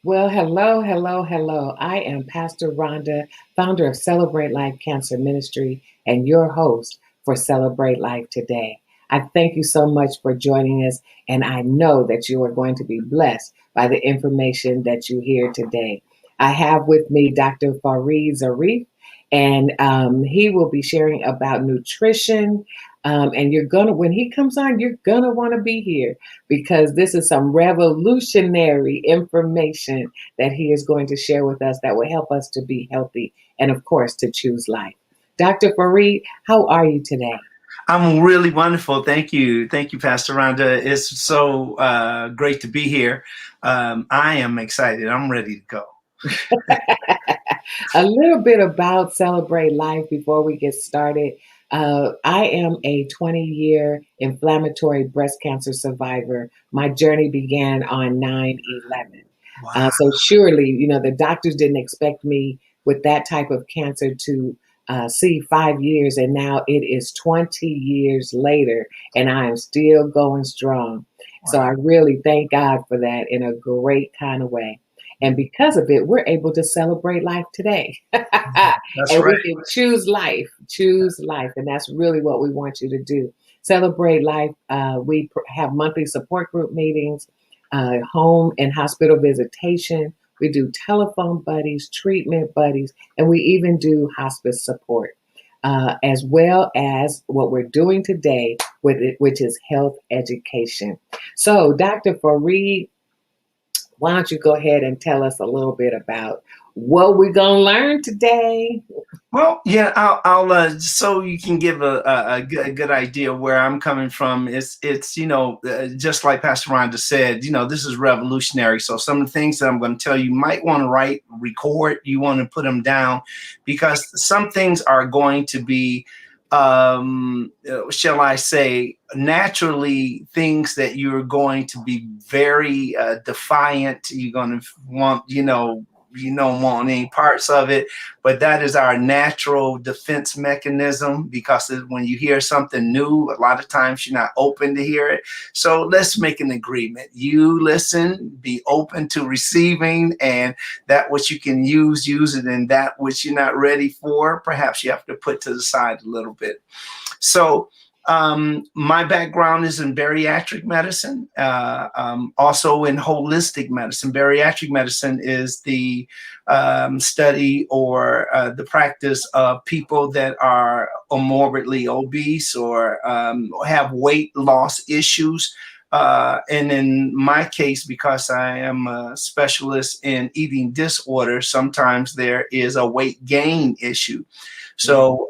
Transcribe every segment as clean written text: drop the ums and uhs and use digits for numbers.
Well, hello, hello, hello. I am Pastor Rhonda, founder of Celebrate Life Cancer Ministry, and your host for Celebrate Life today. I thank you so much for joining us, and I know that you are going to be blessed by the information that you hear today. I have with me Dr. Farid Zarif, and he will be sharing about nutrition. And you're gonna, when he comes on, you're gonna want to be here because this is some revolutionary information that he is going to share with us that will help us to be healthy and, of course, to choose life. Dr. Farid, how are you today? I'm really wonderful. Thank you. Thank you, Pastor Rhonda. It's so great to be here. I am excited. I'm ready to go. A little bit about Celebrate Life before we get started. I am a 20-year inflammatory breast cancer survivor. My journey began on 9/11. Wow. So surely, the doctors didn't expect me with that type of cancer to see 5 years, and now it is 20 years later, and I am still going strong. So Wow. I really thank God for that in a great kind of way. And because of it, we're able to celebrate life today. That's And right. we can choose life. And that's really what we want you to do. Celebrate life. We have monthly support group meetings, home and hospital visitation. We do telephone buddies, treatment buddies, and we even do hospice support, as well as what we're doing today with it, which is health education. So, Dr. Farid, why don't you go ahead and tell us a little bit about what we're going to learn today? Well, yeah, I'll so you can give a good idea where I'm coming from. It's just like Pastor Rhonda said, this is revolutionary. So some of the things that I'm going to tell you might want to write, record, you want to put them down because some things are going to be, shall I say, naturally things that you're going to be very defiant. You're going to want, you don't want any parts of it, but that is our natural defense mechanism because when you hear something new, a lot of times you're not open to hear it. So let's make an agreement. You listen, be open to receiving, and that which you can use it, and that which you're not ready for, perhaps you have to put to the side a little bit. So my background is in bariatric medicine, also in holistic medicine. Bariatric medicine is the study or the practice of people that are morbidly obese or have weight loss issues. And in my case, because I am a specialist in eating disorders, sometimes there is a weight gain issue. So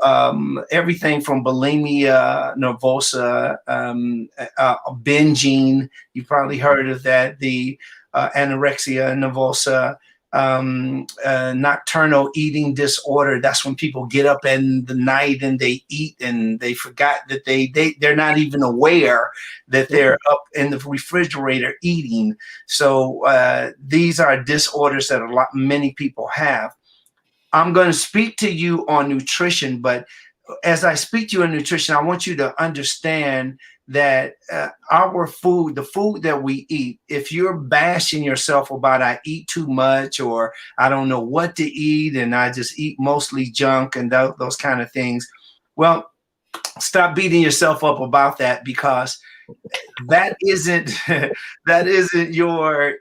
everything from bulimia nervosa, binging, you probably heard of that, the anorexia nervosa, nocturnal eating disorder. That's when people get up in the night and they eat and they forgot that they're not even aware that they're up in the refrigerator eating. So these are disorders that many people have. I'm going to speak to you on nutrition, but as I speak to you on nutrition, I want you to understand that our food, the food that we eat, if you're bashing yourself about I eat too much or I don't know what to eat and I just eat mostly junk and those kind of things, well, stop beating yourself up about that because that isn't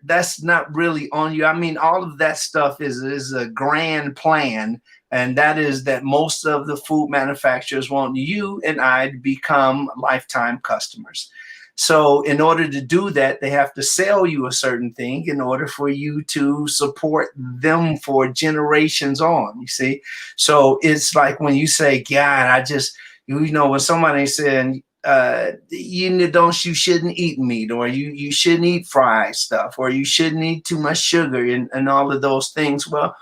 that's not really on you. I mean, all of that stuff is a grand plan, and that is that most of the food manufacturers want you and I to become lifetime customers. So in order to do that, they have to sell you a certain thing in order for you to support them for generations on, you see. So it's like when you say, God, when somebody saying, you shouldn't eat meat, or you shouldn't eat fried stuff, or you shouldn't eat too much sugar and all of those things. Well,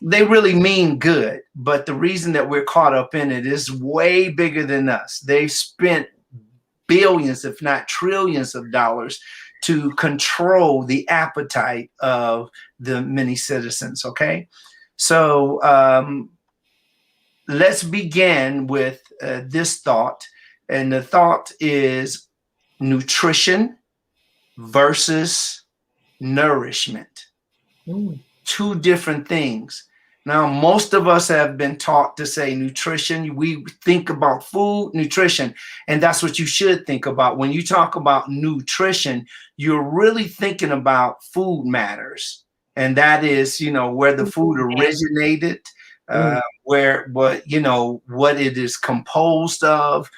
they really mean good, but the reason that we're caught up in it is way bigger than us. They've spent billions, if not trillions of dollars to control the appetite of the many citizens. Okay. So let's begin with this thought. And the thought is nutrition versus nourishment. Mm. Two different things. Now, most of us have been taught to say nutrition. We think about food, nutrition, and that's what you should think about. When you talk about nutrition, you're really thinking about food matters. And that is, where the food originated, Mm. where, what it is composed of,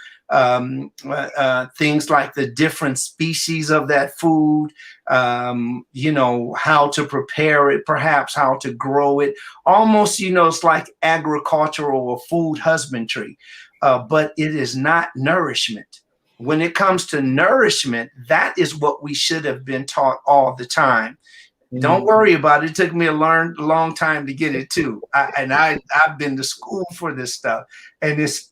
things like the different species of that food, how to prepare it, perhaps how to grow it. Almost, it's like agricultural or food husbandry, but it is not nourishment. When it comes to nourishment, that is what we should have been taught all the time. Don't Mm. worry about it. It took me a long time to get it too. I've been to school for this stuff, and it's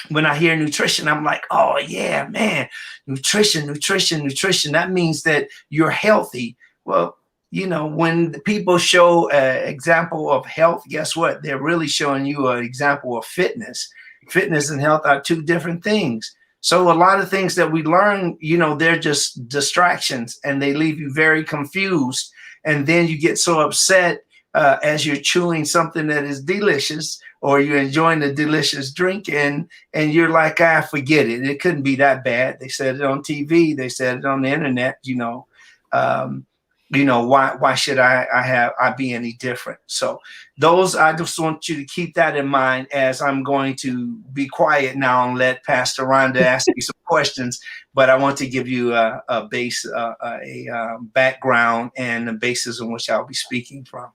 when I hear nutrition, I'm like, oh yeah, man, nutrition, nutrition, nutrition. That means that you're healthy. Well, when the people show an example of health, guess what? They're really showing you an example of fitness. Fitness and health are two different things. So a lot of things that we learn, they're just distractions and they leave you very confused. And then you get so upset as you're chewing something that is delicious or you're enjoying a delicious drink and you're like, forget it. It couldn't be that bad. They said it on TV. They said it on the internet, why should I be any different? So I just want you to keep that in mind as I'm going to be quiet now and let Pastor Rhonda ask you some questions. But I want to give you a base, background and the basis on which I'll be speaking from.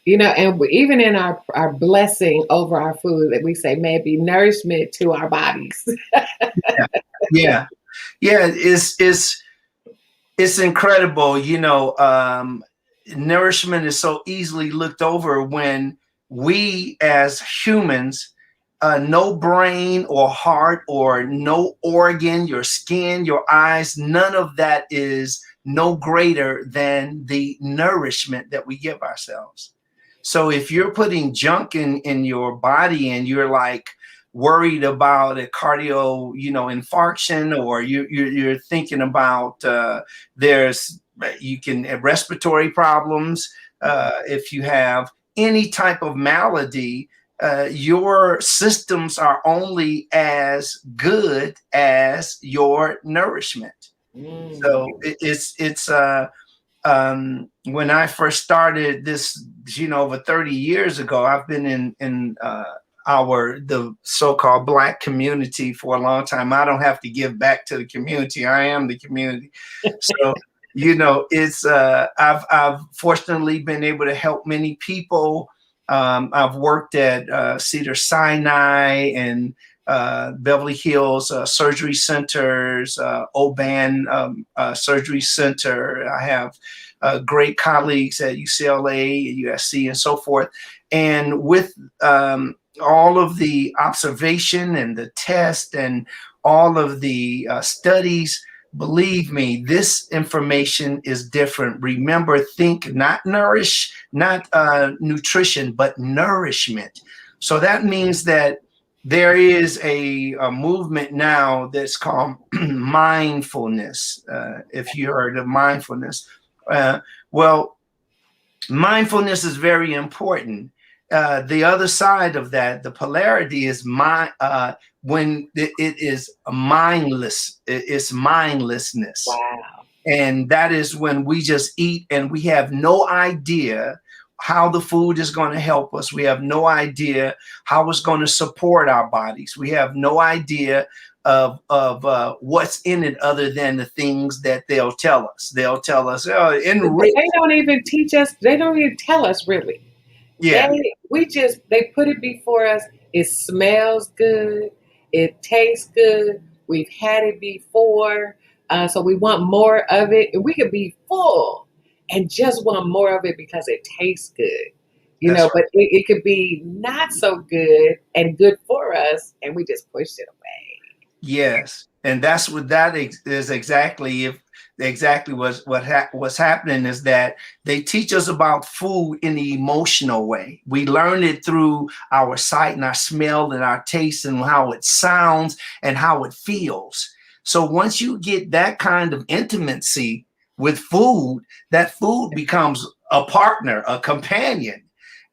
And even in our blessing over our food, that we say may it be nourishment to our bodies. Yeah, yeah, yeah. It's incredible. Nourishment is so easily looked over when we as humans, no brain or heart or no organ, your skin, your eyes, none of that is no greater than the nourishment that we give ourselves. So if you're putting junk in your body and you're like worried about a cardio, infarction, or you're thinking about there's you can respiratory problems, if you have any type of malady, your systems are only as good as your nourishment. Mm. So when I first started this, over 30 years ago, I've been in the so-called Black community for a long time. I don't have to give back to the community. I am the community. So, it's I've fortunately been able to help many people. I've worked at Cedar Sinai and Beverly Hills surgery centers, Oban surgery center. I have great colleagues at UCLA, USC, and so forth. And with all of the observation and the test and all of the studies, believe me, this information is different. Remember, think not nutrition, but nourishment. So that means that there is a movement now that's called mindfulness. If you heard of mindfulness, well, mindfulness is very important. The other side of that, the polarity is when it is mindless. It's mindlessness, Wow. and that is when we just eat and we have no idea how the food is going to help us. We have no idea how it's going to support our bodies. We have no idea of what's in it other than the things that they'll tell us. They'll tell us, oh, enrich. They don't even teach us. They don't even tell us really. Yeah, They put it before us. It smells good. It tastes good. We've had it before, so we want more of it. And we could be full and just want more of it because it tastes good, that's right. But it could be not so good and good for us, and we just push it away. Yes, and that's what is exactly. If exactly what's happening is that they teach us about food in the emotional way. We learn it through our sight and our smell and our taste and how it sounds and how it feels. So once you get that kind of intimacy with food, that food becomes a partner, a companion.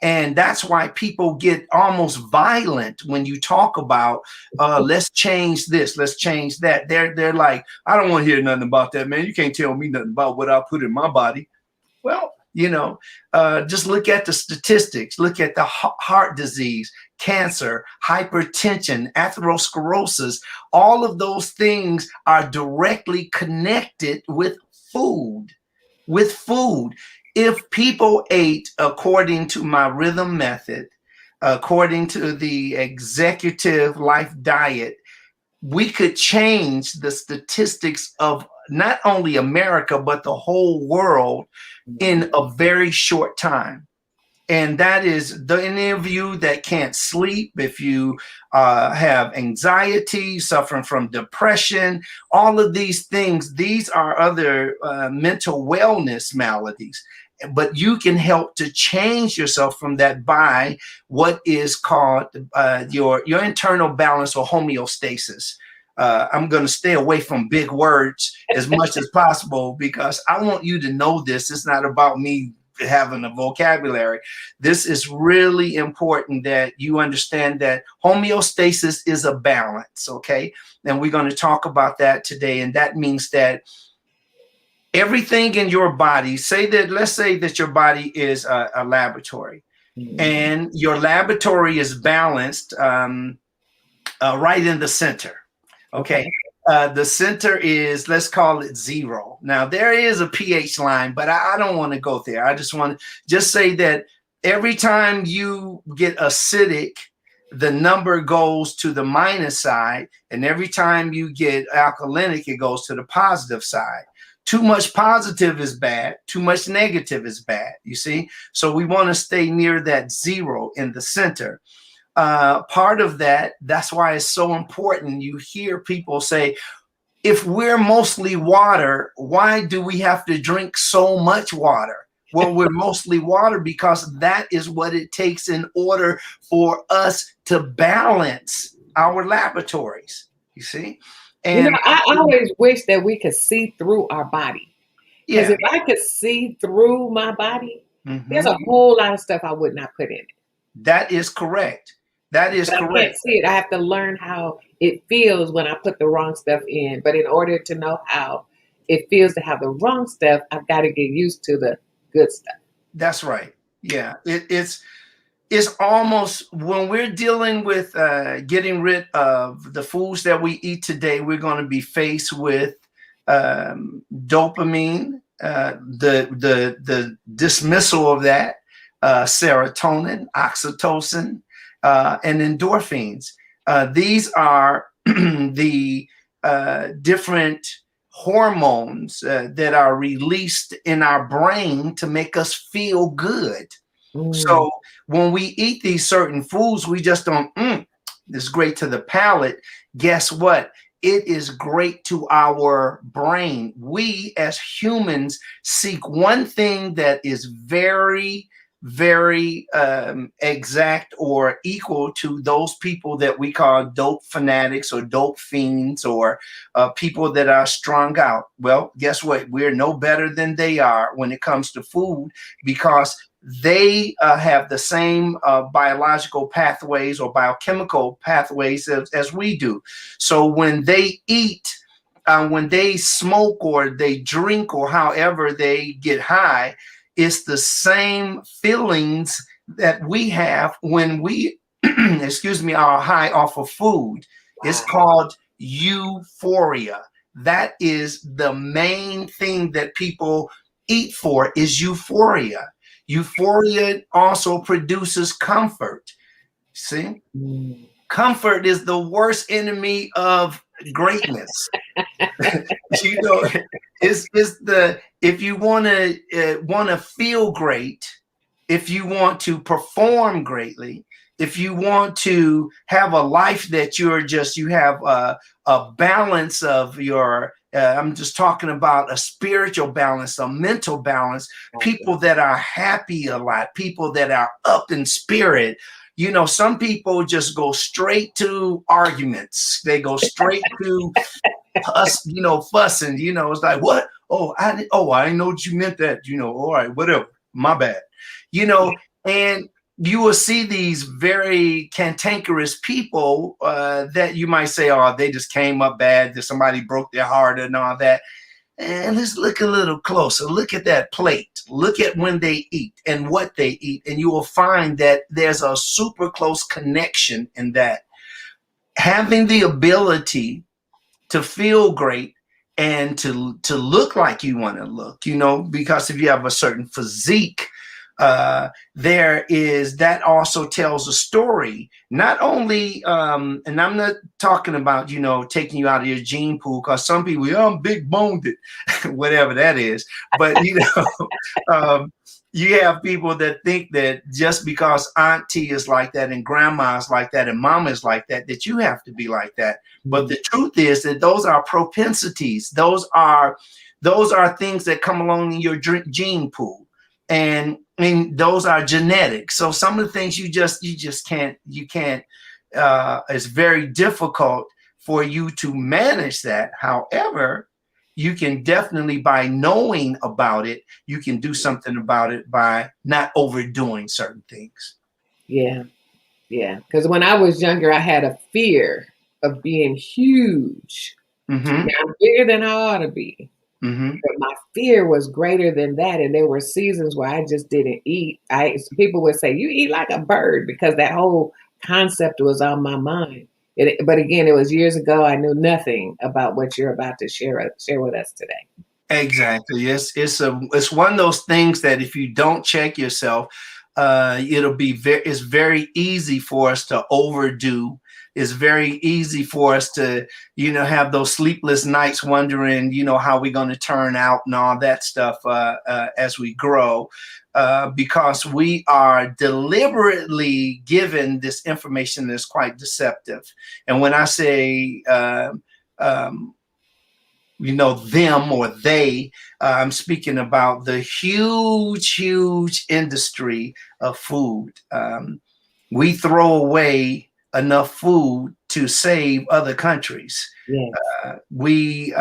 And that's why people get almost violent when you talk about let's change this, let's change that. They're like, I don't want to hear nothing about that, man. You can't tell me nothing about what I put in my body. Well, just look at the statistics. Look at the heart disease, cancer, hypertension, atherosclerosis. All of those things are directly connected with food. With food. If people ate according to my rhythm method, according to the executive life diet, we could change the statistics of not only America, but the whole world in a very short time. And that is any of you that can't sleep, if you have anxiety, suffering from depression, all of these things, these are other mental wellness maladies. But you can help to change yourself from that by what is called your internal balance or homeostasis. I'm going to stay away from big words as much as possible because I want you to know this. It's not about me having a vocabulary. This is really important that you understand that homeostasis is a balance, okay? And we're going to talk about that today. And that means that everything in your body, let's say that your body is a laboratory, and your laboratory is balanced right in the center. Okay. The center is, let's call it 0. Now there is a pH line, but I don't want to go there. I just want to just say that every time you get acidic, the number goes to the minus side. And every time you get alkalinic, it goes to the positive side. Too much positive is bad. Too much negative is bad. You see? So we want to stay near that 0 in the center. Part of that's why it's so important. You hear people say, if we're mostly water, why do we have to drink so much water? Well, we're mostly water because that is what it takes in order for us to balance our laboratories. You see? And I always wish that we could see through our body. Because if I could see through my body, there's a whole lot of stuff I would not put in it. That is correct. That is correct. I can't see it. I have to learn how it feels when I put the wrong stuff in. But in order to know how it feels to have the wrong stuff, I've got to get used to the good stuff. That's right. Yeah. It's almost, when we're dealing with getting rid of the foods that we eat today, we're going to be faced with dopamine, the dismissal of that, serotonin, oxytocin, and endorphins. These are the different hormones that are released in our brain to make us feel good. So when we eat these certain foods, we just don't, it's great to the palate. Guess what? It is great to our brain. We as humans seek one thing that is very, very exact or equal to those people that we call dope fanatics or dope fiends or people that are strung out. Well, guess what? We're no better than they are when it comes to food, because they have the same biological pathways or biochemical pathways as we do. So when they eat, when they smoke or they drink or however they get high, it's the same feelings that we have when we, are high off of food. Wow. It's called euphoria. That is the main thing that people eat for, is euphoria. Euphoria also produces comfort. See? Comfort is the worst enemy of greatness. If you want to feel great, if you want to perform greatly, if you want to have a life that you have a balance of your, I'm just talking about a spiritual balance, a mental balance, people that are happy a lot, people that are up in spirit. Some people just go straight to arguments. They go straight to fussing. It's like, what? I didn't know what you meant that. All right, whatever. My bad. You know, and you will see these very cantankerous people that you might say, oh, they just came up bad, that somebody broke their heart and all that. And let's look a little closer. Look at that plate. Look at when they eat and what they eat. And you will find that there's a super close connection in that. Having the ability to feel great and to look like you want to look, you know, because if you have a certain physique, there is that also tells a story. Not only, and I'm not talking about, you know, taking you out of your gene pool, because some people, yeah, I'm big boned, whatever that is. But you know, you have people that think that just because auntie is like that and grandma is like that and mama is like that, that you have to be like that. But the truth is that those are propensities. Those are things that come along in your gene pool. And I mean, those are genetics. So some of the things you just can't, it's very difficult for you to manage that. However, you can definitely, by knowing about it, you can do something about it by not overdoing certain things. Yeah. Yeah. Because when I was younger, I had a fear of being huge. Mm-hmm. Now, I'm bigger than I ought to be. Mm-hmm. But my fear was greater than that. And there were seasons where I just didn't eat. People would say, you eat like a bird, because that whole concept was on my mind. But again, it was years ago. I knew nothing about what you're about to share with us today. Exactly. It's one of those things that if you don't check yourself, it's very easy for us to overdo. It's very easy for us to, you know, have those sleepless nights wondering, you know, how we're going to turn out and all that stuff as we grow, because we are deliberately given this information that's quite deceptive. And when I say, you know, them or they, I'm speaking about the huge industry of food. We throw away enough food to save other countries. Yes. We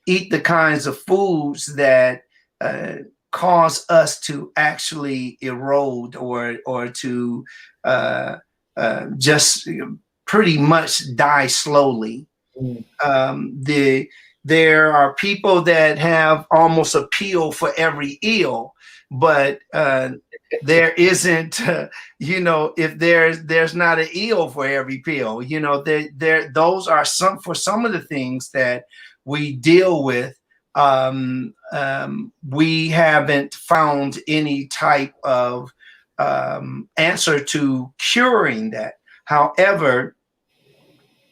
eat the kinds of foods that cause us to actually erode or to just pretty much die slowly. There are people that have almost a pill for every ill, but there isn't, you know, if there's not an ill for every pill, you know, those are for some of the things that we deal with. We haven't found any type of answer to curing that. However,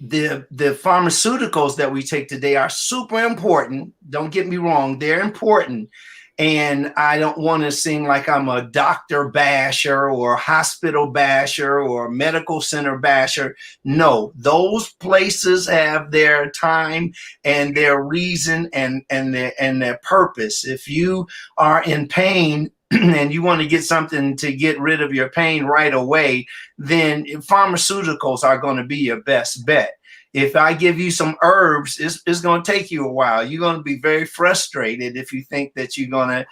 the pharmaceuticals that we take today are super important. Don't get me wrong, they're important. And I don't want to seem like I'm a doctor basher or hospital basher or medical center basher. No, those places have their time and their reason and their purpose. If you are in pain and you want to get something to get rid of your pain right away, then pharmaceuticals are going to be your best bet. If I give you some herbs, it's going to take you a while. You're going to be very frustrated if you think that you're going to.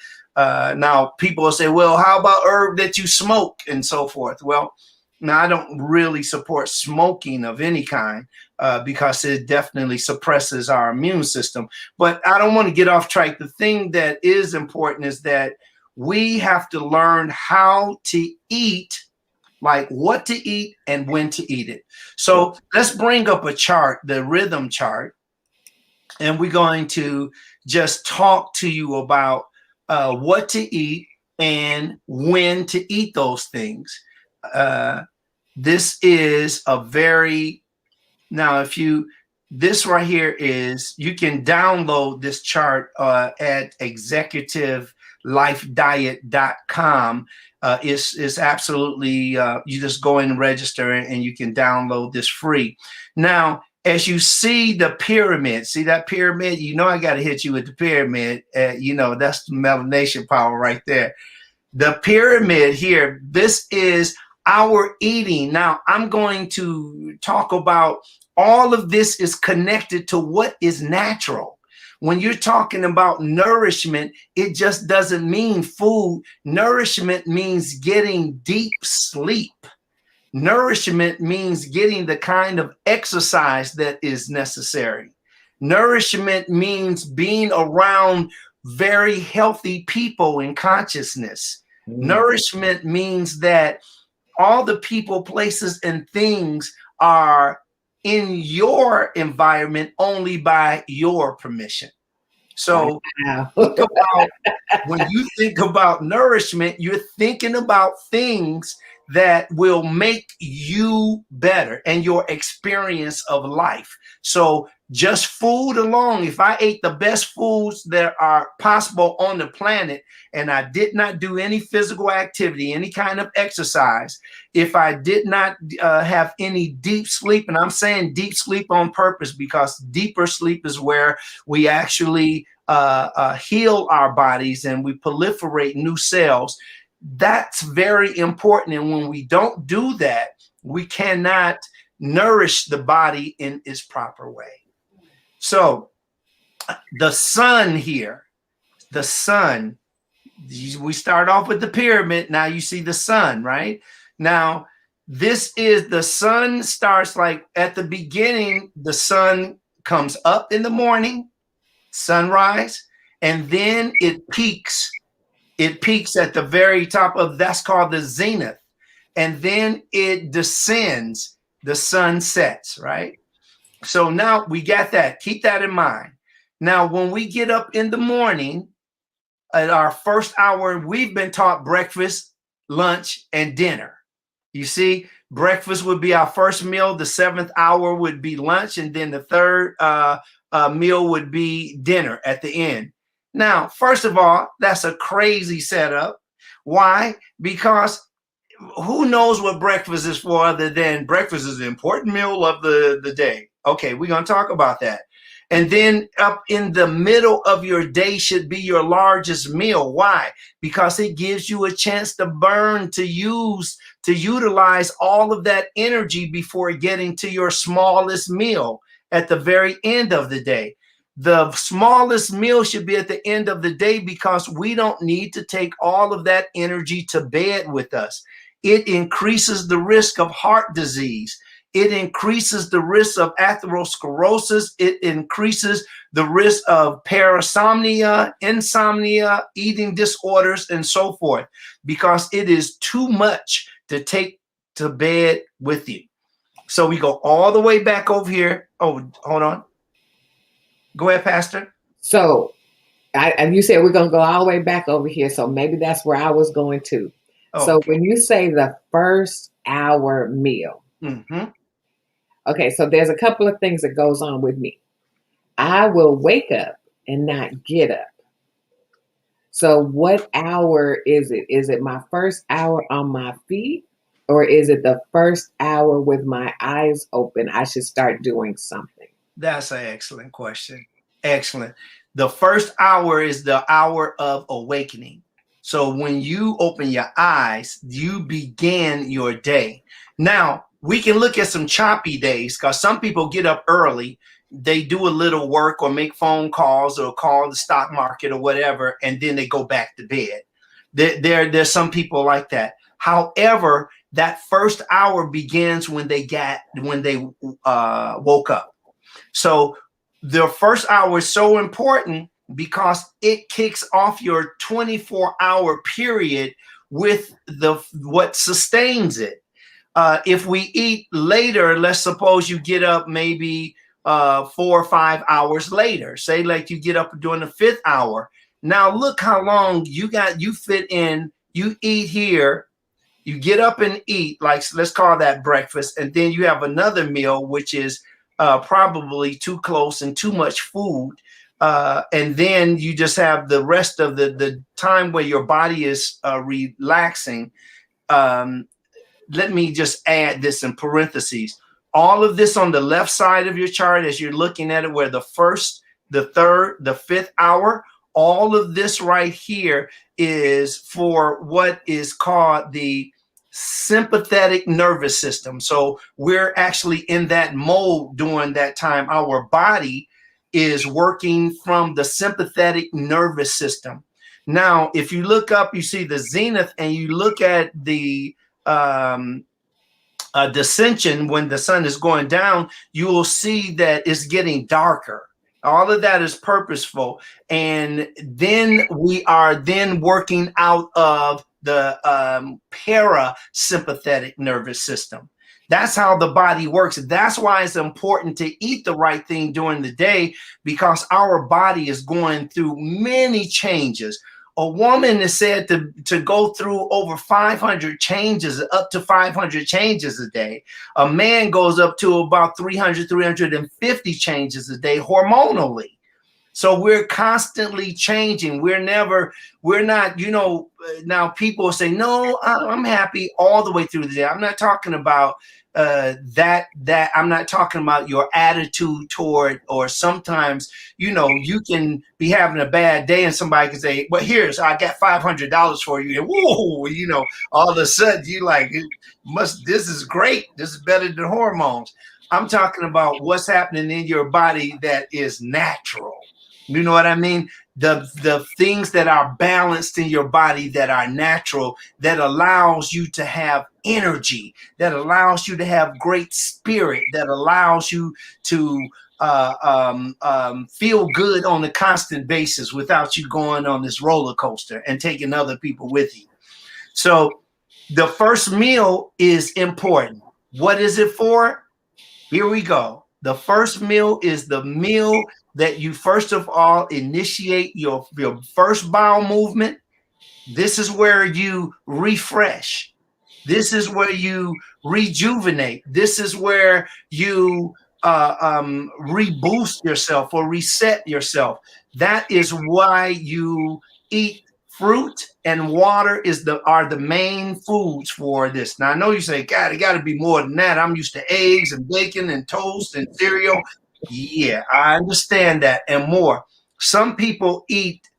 Now, people will say, well, how about herb that you smoke and so forth? Well, now I don't really support smoking of any kind because it definitely suppresses our immune system. But I don't want to get off track. The thing that is important is that we have to learn how to eat, like what to eat and when to eat it. So let's bring up a chart, the rhythm chart, and we're going to just talk to you about what to eat and when to eat those things. This is a very, now if you, this right here is, you can download this chart at executivelife.com. It's absolutely, you just go in and register and you can download this free. Now, as you see the pyramid, see that pyramid? You know I got to hit you with the pyramid. You know, that's the melanation power right there. The pyramid here, this is our eating. Now, I'm going to talk about all of this is connected to what is natural. When you're talking about nourishment, it just doesn't mean food. Nourishment means getting deep sleep. Nourishment means getting the kind of exercise that is necessary. Nourishment means being around very healthy people in consciousness. Mm. Nourishment means that all the people, places, and things are in your environment only by your permission. So Wow. think about when you think about nourishment, you're thinking about things that will make you better and your experience of life. So just food alone, if I ate the best foods that are possible on the planet and I did not do any physical activity, any kind of exercise, if I did not have any deep sleep, and I'm saying deep sleep on purpose because deeper sleep is where we actually heal our bodies and we proliferate new cells. That's very important. And when we don't do that, we cannot nourish the body in its proper way. So the sun here, the sun, we start off with the pyramid. Now you see the sun, right? Now, this is the sun starts like at the beginning, the sun comes up in the morning, sunrise, and then it peaks. It peaks at the very top of that's called the zenith. And then it descends, the sun sets, right? So now we got that. Keep that in mind. Now, when we get up in the morning at our first hour, we've been taught breakfast, lunch, and dinner. You see, breakfast would be our first meal. The seventh hour would be lunch. And then the third meal would be dinner at the end. Now, first of all, that's a crazy setup. Why? Because who knows what breakfast is for other than breakfast is the important meal of the day. Okay, we're going to talk about that. And then up in the middle of your day should be your largest meal. Why? Because it gives you a chance to burn, to use, to utilize all of that energy before getting to your smallest meal at the very end of the day. The smallest meal should be at the end of the day because we don't need to take all of that energy to bed with us. It increases the risk of heart disease. It increases the risk of atherosclerosis. It increases the risk of parasomnia, insomnia, eating disorders, and so forth, because it is too much to take to bed with you. So we go all the way back over here. Oh, hold on. Go ahead, Pastor. So, and you said we're going to go all the way back over here. So maybe that's where I was going to. So Okay. when you say the first hour meal, Mm-hmm. okay, so there's a couple of things that goes on with me. I will wake up and not get up. So what hour is it? Is it my first hour on my feet? Or is it the first hour with my eyes open? I should start doing something. That's an excellent question. Excellent. The first hour is the hour of awakening. So when you open your eyes, you begin your day. Now, we can look at some choppy days because some people get up early, they do a little work or make phone calls or call the stock market or whatever, and then they go back to bed. There's some people like that. However, that first hour begins when they woke up. So the first hour is so important because it kicks off your 24-hour period with what sustains it. If we eat later, let's suppose you get up maybe 4 or 5 hours later. Say like you get up during the fifth hour. Now look how long you fit in. You eat here. You get up and eat, like let's call that breakfast, and then you have another meal, which is probably too close and too much food. And then you just have the rest of the time where your body is relaxing. Let me just add this in parentheses. All of this on the left side of your chart as you're looking at it, where the first, the third, the fifth hour, all of this right here is for what is called the sympathetic nervous system. So we're actually in that mode during that time. Our body is working from the sympathetic nervous system. Now, if you look up, you see the zenith, and you look at the um, dissension when the sun is going down, you will see that it's getting darker. All of that is purposeful. And then we are then working out of the parasympathetic nervous system. That's how the body works. That's why it's important to eat the right thing during the day, because our body is going through many changes. A woman is said to go through over 500 changes, up to 500 changes a day. A man goes up to about 300, 350 changes a day hormonally. So we're constantly changing. We're not, now people say, no, I'm happy all the way through the day. I'm not talking about that I'm not talking about your attitude toward, or sometimes, you can be having a bad day and somebody can say, well, I got $500 for you. And whoa, all of a sudden you like, this is great. This is better than hormones. I'm talking about what's happening in your body that is natural. You know what I mean? The things that are balanced in your body that are natural, that allows you to have energy, that allows you to have great spirit, that allows you to feel good on a constant basis without you going on this roller coaster and taking other people with you. So the first meal is important. What is it for? Here we go. The first meal is the meal that you first of all initiate your first bowel movement. This is where you refresh. This is where you rejuvenate. This is where you reboost yourself or reset yourself. That is why you eat fruit and water are the main foods for this. Now I know you say, God, it got to be more than that. I'm used to eggs and bacon and toast and cereal. Yeah, I understand that and more. Some people eat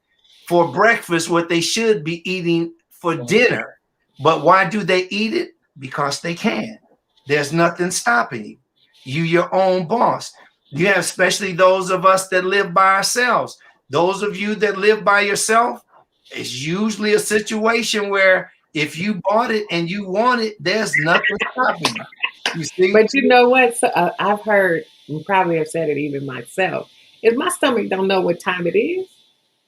for breakfast what they should be eating for dinner. But why do they eat it? Because they can. There's nothing stopping you. You're your own boss. You have, especially those of us that live by ourselves. Those of you that live by yourself, it's usually a situation where if you bought it and you want it, there's nothing stopping you. You see? But you know what? So, I've heard, and probably have said it even myself, is my stomach don't know what time it is.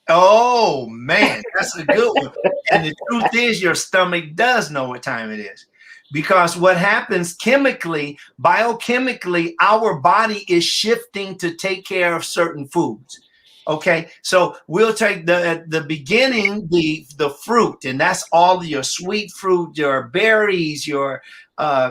Oh man, that's a good one. And the truth is, your stomach does know what time it is, because what happens chemically, biochemically, our body is shifting to take care of certain foods. Okay, so we'll take the beginning, the fruit, and that's all your sweet fruit, your berries, your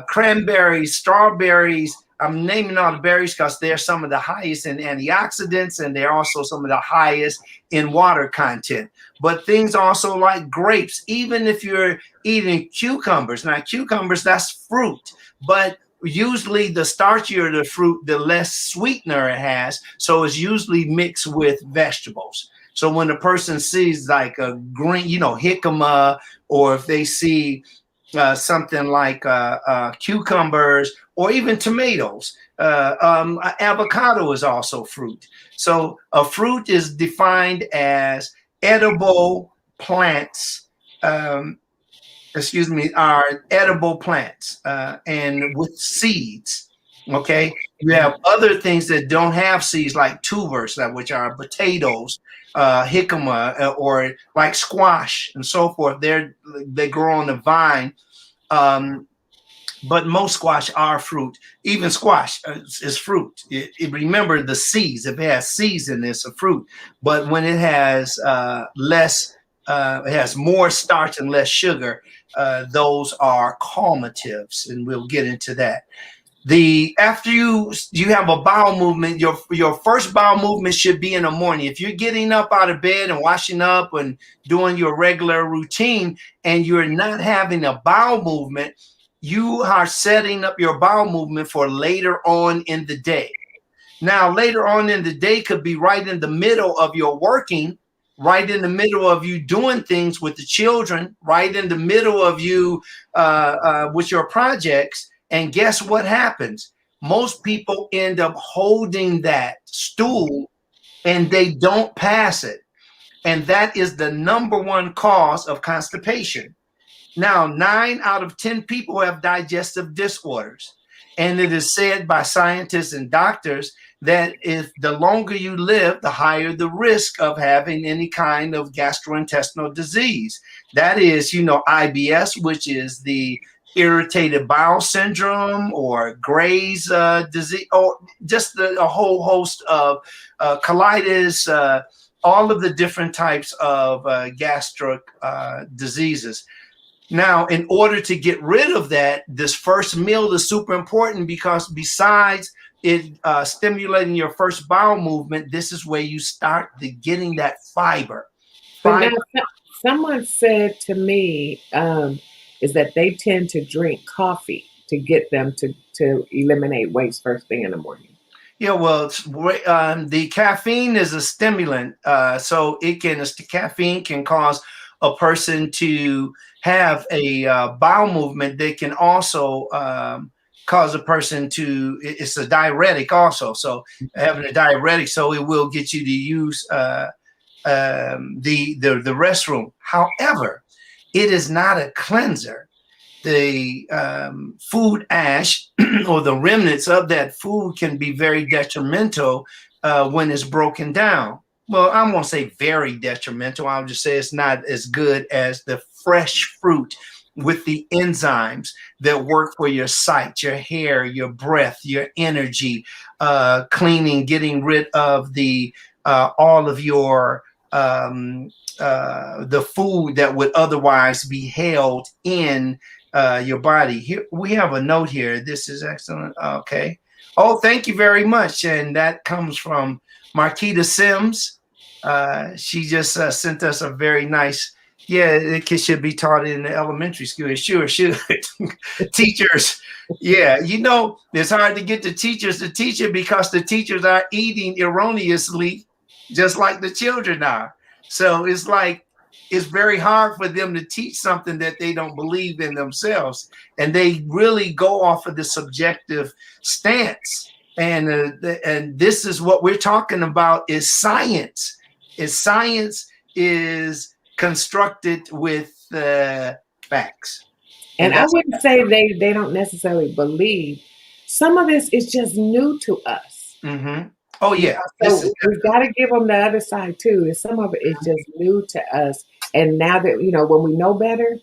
cranberries, strawberries. I'm naming all the berries because they're some of the highest in antioxidants, and they're also some of the highest in water content. But things also like grapes, even if you're eating cucumbers. Now, cucumbers, that's fruit, but usually the starchier the fruit, the less sweetener it has. So it's usually mixed with vegetables. So when a person sees like a green, jicama, or if they see something like cucumbers or even tomatoes, avocado is also fruit. So a fruit is defined as edible plants. Are edible plants and with seeds. Okay, you have other things that don't have seeds, like tubers, which are potatoes, jicama, or like squash and so forth. They grow on the vine, but most squash are fruit. Even squash is fruit. Remember the seeds. If it has seeds in it, it's a fruit. But when it has it has more starch and less sugar, those are calmatives, and we'll get into that. After you have a bowel movement, your first bowel movement should be in the morning. If you're getting up out of bed and washing up and doing your regular routine, and you're not having a bowel movement, you are setting up your bowel movement for later on in the day. Now, later on in the day could be right in the middle of your working, right in the middle of you doing things with the children, right in the middle of you with your projects. And guess what happens? Most people end up holding that stool and they don't pass it. And that is the number one cause of constipation. Now, 9 out of 10 people have digestive disorders. And it is said by scientists and doctors that if the longer you live, the higher the risk of having any kind of gastrointestinal disease. That is, IBS, which is the irritated bowel syndrome, or Graves' disease, or just a whole host of colitis, all of the different types of gastric diseases. Now, in order to get rid of that, this first meal is super important, because besides it stimulating your first bowel movement, this is where you start getting that fiber. But now, Fiber. someone said to me, is that they tend to drink coffee to get them to eliminate waste first thing in the morning. Yeah, well, the caffeine is a stimulant, so caffeine can cause a person to have a bowel movement. They can also cause a person to. It's a diuretic also. So having a diuretic, so it will get you to use the restroom. However, it is not a cleanser. The food ash or the remnants of that food can be very detrimental when it's broken down. Well, I won't say very detrimental. I'll just say it's not as good as the fresh fruit with the enzymes that work for your sight, your hair, your breath, your energy, cleaning, getting rid of the all of your the food that would otherwise be held in your body. Here we have a note here. This is excellent. Okay. Oh, thank you very much. And that comes from Marquita Sims. She just sent us a very nice. Yeah, it should be taught in the elementary school. It sure should. Teachers, yeah, it's hard to get the teachers to teach it, because the teachers are eating erroneously, just like the children are. So it's very hard for them to teach something that they don't believe in themselves, and they really go off of the subjective stance. And this is what we're talking about: is science. Science is constructed with facts, And and I that's. wouldn't say they don't necessarily believe. Some of this is just new to us. Mm-hmm. Oh You yeah, know, this is so we've got to give them the other side too. Is some of it is just new to us, and now that when we know better,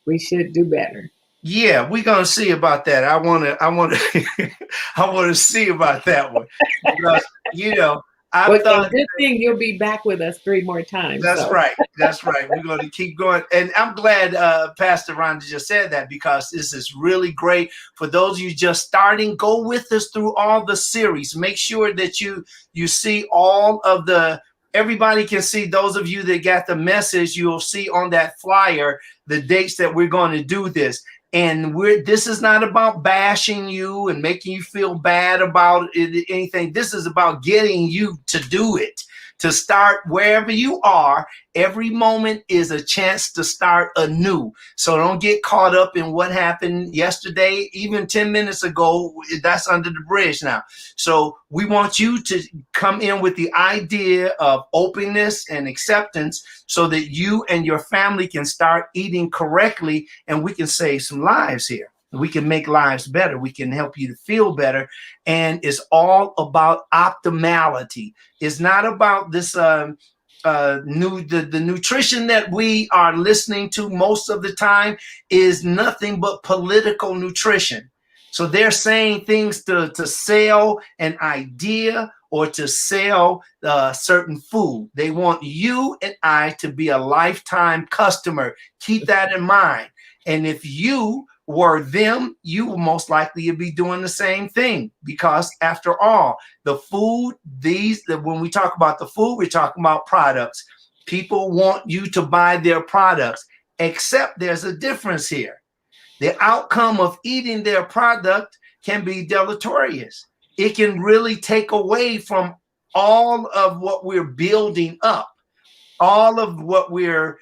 we should do better. yeah. We're gonna see about that. I want to, I want to see about that one, because I Well, and thought. good thing you'll be back with us 3 more times. That's So right. That's right. We're going to keep going. And I'm glad Pastor Rhonda just said that, because this is really great. For those of you just starting, go with us through all the series. Make sure that you see all of everybody can see. Those of you that got the message, you'll see on that flyer the dates that we're going to do this. And this is not about bashing you and making you feel bad about anything. This is about getting you to do it, to start wherever you are. Every moment is a chance to start anew. So don't get caught up in what happened yesterday, even 10 minutes ago. That's under the bridge now. So we want you to come in with the idea of openness and acceptance, so that you and your family can start eating correctly, and we can save some lives here. We can make lives better. We can help you to feel better. And it's all about optimality. It's not about this the nutrition that we are listening to most of the time is nothing but political nutrition. So they're saying things to sell an idea, or to sell certain food. They want you and I to be a lifetime customer. Keep that in mind. And if you were them, you will most likely be doing the same thing, because after all, the food, when we talk about the food, we're talking about products. People want you to buy their products, except there's a difference here. The outcome of eating their product can be deleterious. It can really take away from all of what we're building up, all of what we're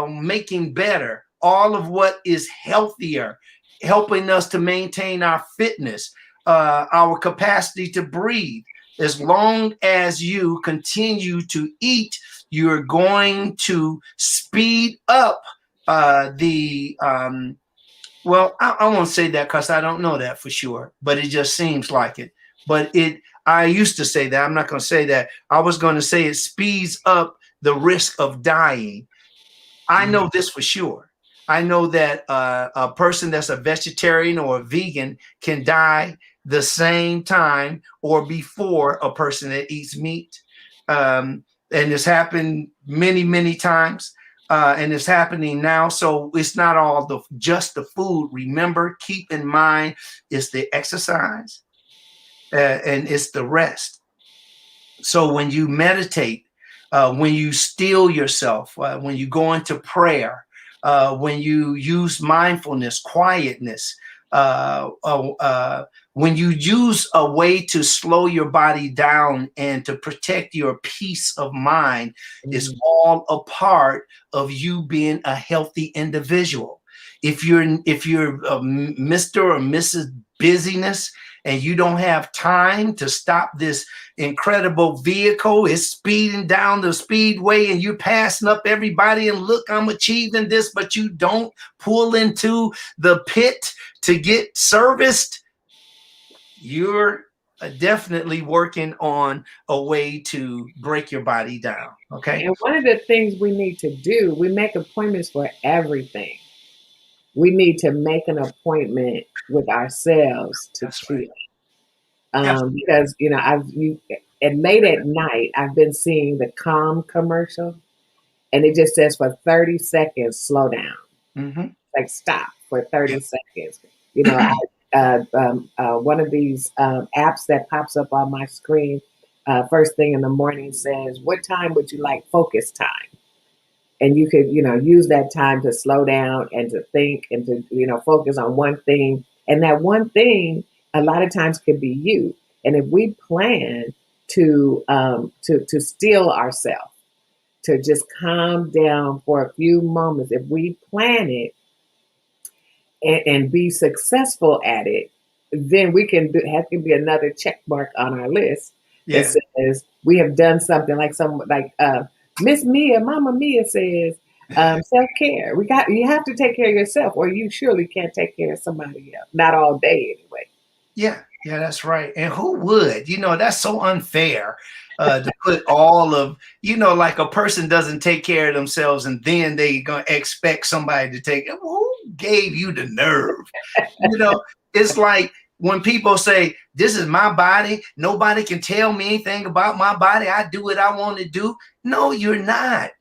making better, all of what is healthier, helping us to maintain our fitness, our capacity to breathe. as long as you continue to eat, you're going to speed up the well, I won't say that because I don't know that for sure, but it just seems like it. But I used to say that. I'm not going to say that. I was going to say it speeds up the risk of dying. I know this for sure. I know that a person that's a vegetarian or a vegan can die the same time or before a person that eats meat. And it's happened many, many times. And it's happening now. So it's not all just the food. Remember, keep in mind, it's the exercise and it's the rest. So when you meditate, when you still yourself, when you go into prayer, when you use mindfulness, quietness, when you use a way to slow your body down and to protect your peace of mind, is all a part of you being a healthy individual. If you're Mr. or Mrs. Busyness and you don't have time to stop this incredible vehicle, is speeding down the speedway and you're passing up everybody and look, I'm achieving this, but you don't pull into the pit to get serviced, you're definitely working on a way to break your body down. Okay. And one of the things we need to do, we make appointments for everything. We need to make an appointment with ourselves to That's right. chill. Because and late at night, I've been seeing the Calm commercial, and it just says for 30 seconds, slow down, Mm-hmm. like stop for Yeah. 30 seconds. One of these apps that pops up on my screen first thing in the morning says, "What time would you like focus time?" And you could, use that time to slow down and to think and to, focus on one thing. And that one thing, a lot of times, could be you. And if we plan to still ourselves, to just calm down for a few moments, if we plan it and be successful at it, then we can have to be another check mark on our list that Yeah. says we have done something. Like Miss Mia, Mama Mia says, self care. You have to take care of yourself, or you surely can't take care of somebody else. Not all day anyway. Yeah, yeah, that's right. And who would? That's so unfair to put all of, like a person doesn't take care of themselves and then they gonna expect somebody to take it. Who gave you the nerve? It's like when people say, this is my body, nobody can tell me anything about my body. I do what I want to do. No, you're not.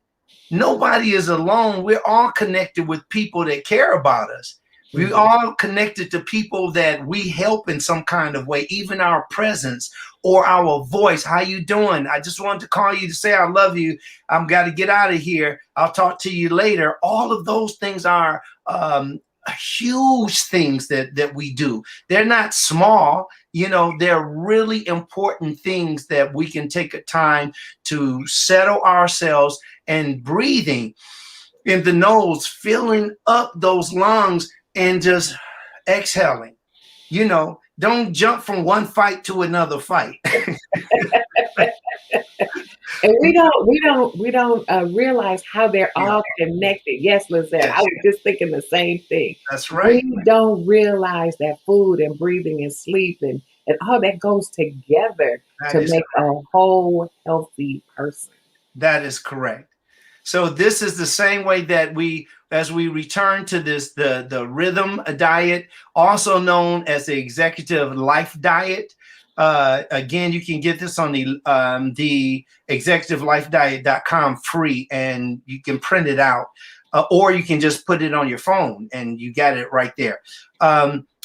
Nobody is alone. We're all connected with people that care about us. We all connected to people that we help in some kind of way, even our presence or our voice. How you doing? I just wanted to call you to say I love you. I'm got to get out of here. I'll talk to you later. All of those things are huge things that we do. They're not small. They're really important things that we can take a time to settle ourselves and breathing in the nose, filling up those lungs and just exhaling. Don't jump from one fight to another fight. And we don't realize how they're all connected. Yes, Lizette, I Yes, was just thinking the same thing. that's right. We don't realize that food and breathing and sleep and all that goes together That to is make a whole healthy person. that is correct. So this is the same way that as we return to this, the rhythm diet, also known as the executive life diet. Again, you can get this on the executivelifediet.com free, and you can print it out, or you can just put it on your phone and you got it right there.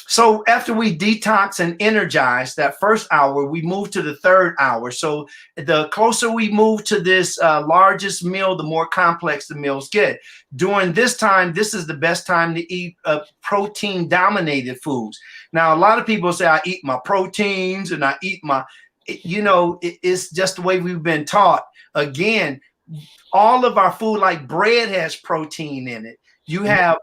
So after we detox and energize that first hour, we move to the third hour. So the closer we move to this largest meal, the more complex the meals get. During this time, this is the best time to eat protein dominated foods. Now, a lot of people say I eat my proteins and I eat it's just the way we've been taught. Again, all of our food, like bread, has protein in it. You have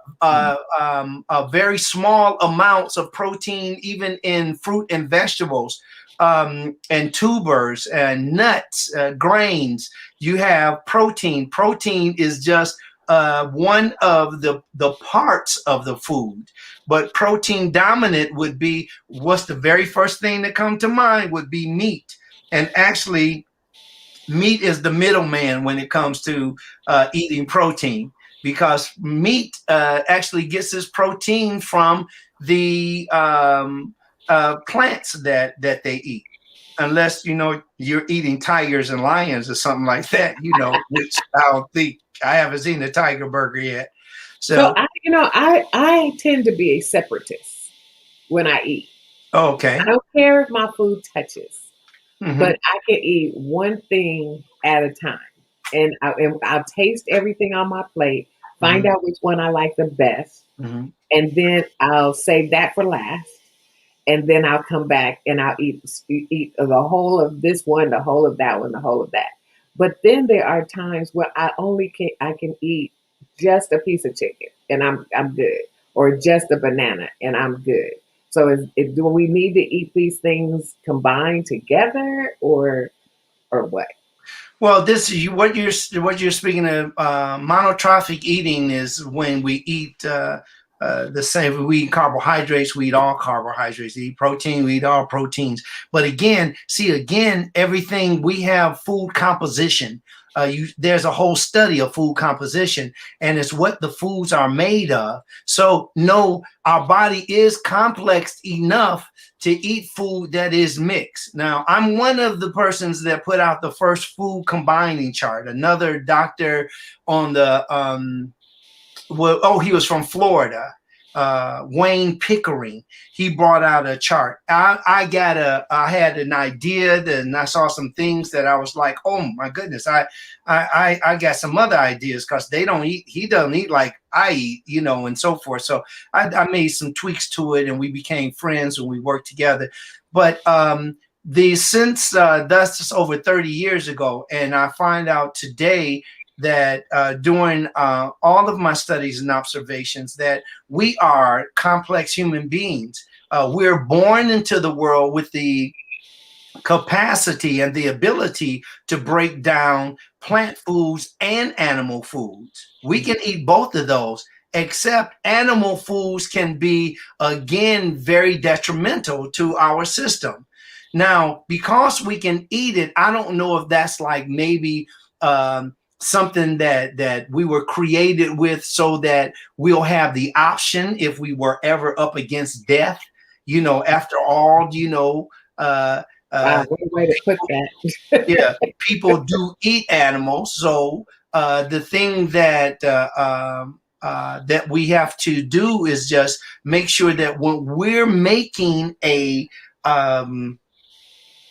very small amounts of protein, even in fruit and vegetables. and tubers and nuts, grains. You have protein. Protein is just one of the parts of the food, but protein dominant would be, what's the very first thing that come to mind would be meat. And actually, meat is the middleman when it comes to eating protein, because meat actually gets its protein from the plants that they eat, unless you're eating tigers and lions or something like that, which I don't think, I haven't seen a tiger burger yet. So So I tend to be a separatist when I eat. I okay. don't care if my food touches, Hmm. but I can eat one thing at a time, and I'll taste everything on my plate, find Hmm. out which one I like the best, Hmm. and then I'll save that for last. And then I'll come back and I'll eat the whole of this one, the whole of that one, the whole of that. But then there are times where I can eat just a piece of chicken and I'm good, or just a banana and I'm good. So do we need to eat these things combined together, or what? Well, this is what you're speaking of. Monotrophic eating is when we eat the same. If we eat carbohydrates, we eat all carbohydrates. We eat protein, we eat all proteins. But again, everything we have food composition. There's a whole study of food composition, and it's what the foods are made of. So no, our body is complex enough to eat food that is mixed. Now, I'm one of the persons that put out the first food combining chart. Another doctor on the he was from Florida, Wayne Pickering. He brought out a chart. I had an idea, and I saw some things that I was like, oh my goodness, I got some other ideas, because they don't eat. He doesn't eat like I eat, and so forth. So I made some tweaks to it, and we became friends and we worked together. But that's over 30 years ago, and I find out today that during all of my studies and observations, that we are complex human beings. We're born into the world with the capacity and the ability to break down plant foods and animal foods. We can eat both of those, except animal foods can be, again, very detrimental to our system. Now, because we can eat it, I don't know if that's like maybe something that we were created with, so that we'll have the option if we were ever up against death. After all, uh, Wow, uh, what a way to put people, that. yeah, people do eat animals. So the thing that we have to do is just make sure that when we're making a um,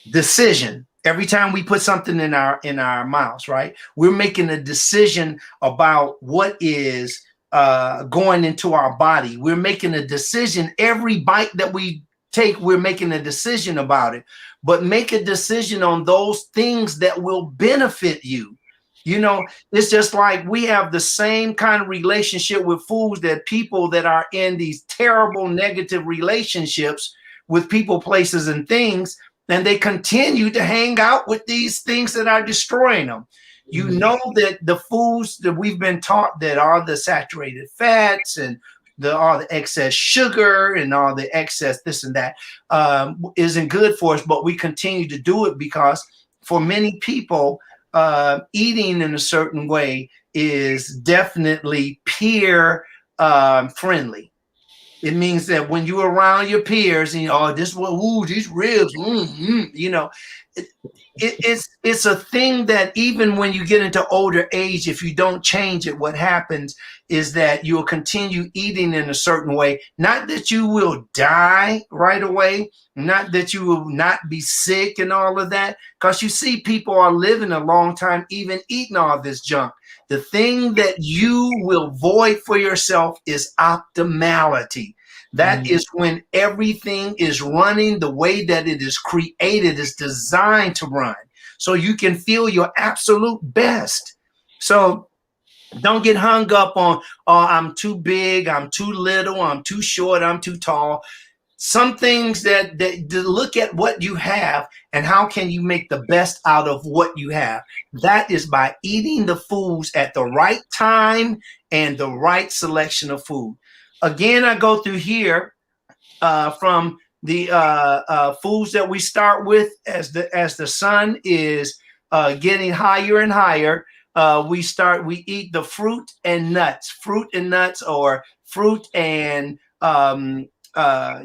decision, every time we put something in our mouths, right, we're making a decision about what is going into our body. We're making a decision every bite that we take. We're making a decision about it, but make a decision on those things that will benefit you. It's just like we have the same kind of relationship with foods, that people that are in these terrible negative relationships with people, places, and things, and they continue to hang out with these things that are destroying them. You Mhm. know that the foods that we've been taught, that are the saturated fats and all the excess sugar and all the excess this and that, isn't good for us, but we continue to do it because for many people, eating in a certain way is definitely peer friendly. It means that when you're around your peers and this one, ooh, these ribs, it, it's a thing that even when you get into older age, if you don't change it, what happens is that you'll continue eating in a certain way. Not that you will die right away, not that you will not be sick and all of that, because you see people are living a long time, even eating all this junk. The thing that you will void for yourself is optimality. That Mhm. is when everything is running the way that it is created, is designed to run. So you can feel your absolute best. So don't get hung up on, oh, I'm too big, I'm too little, I'm too short, I'm too tall. some things that to look at what you have and how can you make the best out of what you have. That is by eating the foods at the right time and the right selection of food. Again, I go through here from the foods that we start with as the sun is getting higher and higher. We eat the fruit and nuts, or fruit and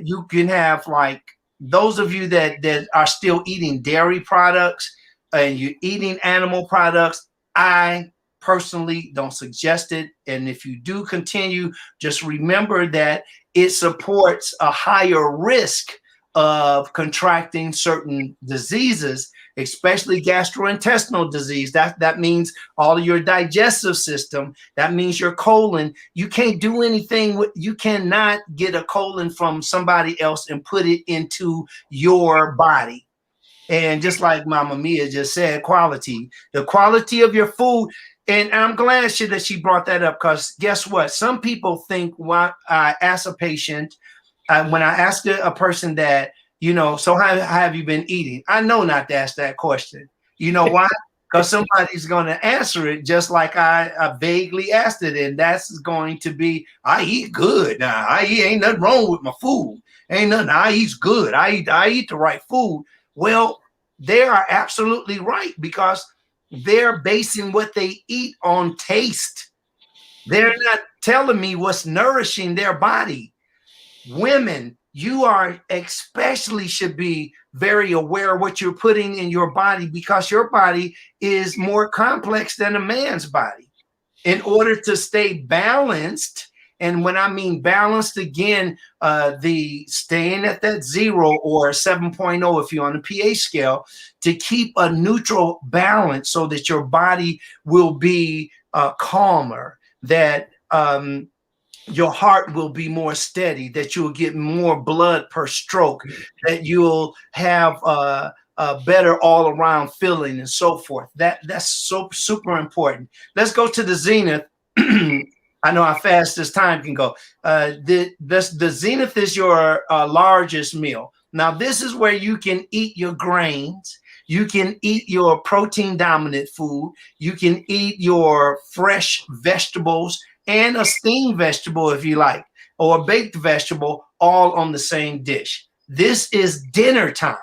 you can have, like, those of you that are still eating dairy products and you're eating animal products. I personally don't suggest it. And if you do continue, just remember that it supports a higher risk of contracting certain diseases, especially gastrointestinal disease. That means all of your digestive system. That means your colon. You can't do anything you cannot get a colon from somebody else and put it into your body. And just like Mama Mia just said, the quality of your food. And I'm glad that she brought that up, because guess what? Some people think, when I ask a patient, when I ask a person that, so how have you been eating? I know not to ask that question. You know why? Because somebody's going to answer it just like I vaguely asked it. And that's going to be, I eat good. Now, ain't nothing wrong with my food. Ain't nothing. I eat good. I eat the right food. Well, they are absolutely right, because they're basing what they eat on taste. They're not telling me what's nourishing their body. Women, you are especially should be very aware of what you're putting in your body, because your body is more complex than a man's body. In order to stay balanced, and when I mean balanced, again, the staying at that 0 or 7.0, if you're on the pH scale, to keep a neutral balance so that your body will be calmer, that your heart will be more steady, that you'll get more blood per stroke, that you'll have a better all around feeling, and so forth. That's so super important. Let's go to the zenith. I know how fast this time can go. The zenith is your largest meal. Now, this is where you can eat your grains. You can eat your protein dominant food. You can eat your fresh vegetables and a steamed vegetable, if you like, or a baked vegetable, all on the same dish. This is dinner time.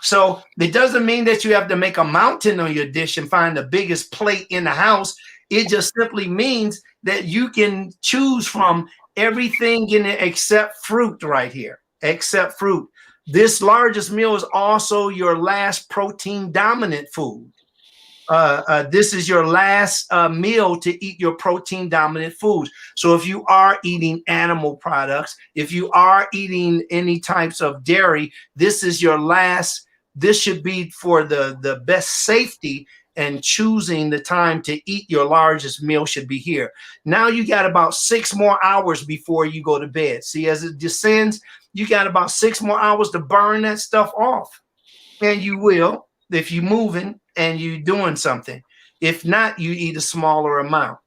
So it doesn't mean that you have to make a mountain on your dish and find the biggest plate in the house. It just simply means that you can choose from everything in it except fruit right here, except fruit. This largest meal is also your last protein dominant food. This is your last meal to eat your protein dominant foods. So if you are eating animal products, if you are eating any types of dairy, this is your last. This should be for the best safety, and choosing the time to eat your largest meal should be here. Now you got about 6 more hours before you go to bed. See, as it descends, you got about 6 more hours to burn that stuff off. And you will, if you're moving and you're doing something. If not, you eat a smaller amount.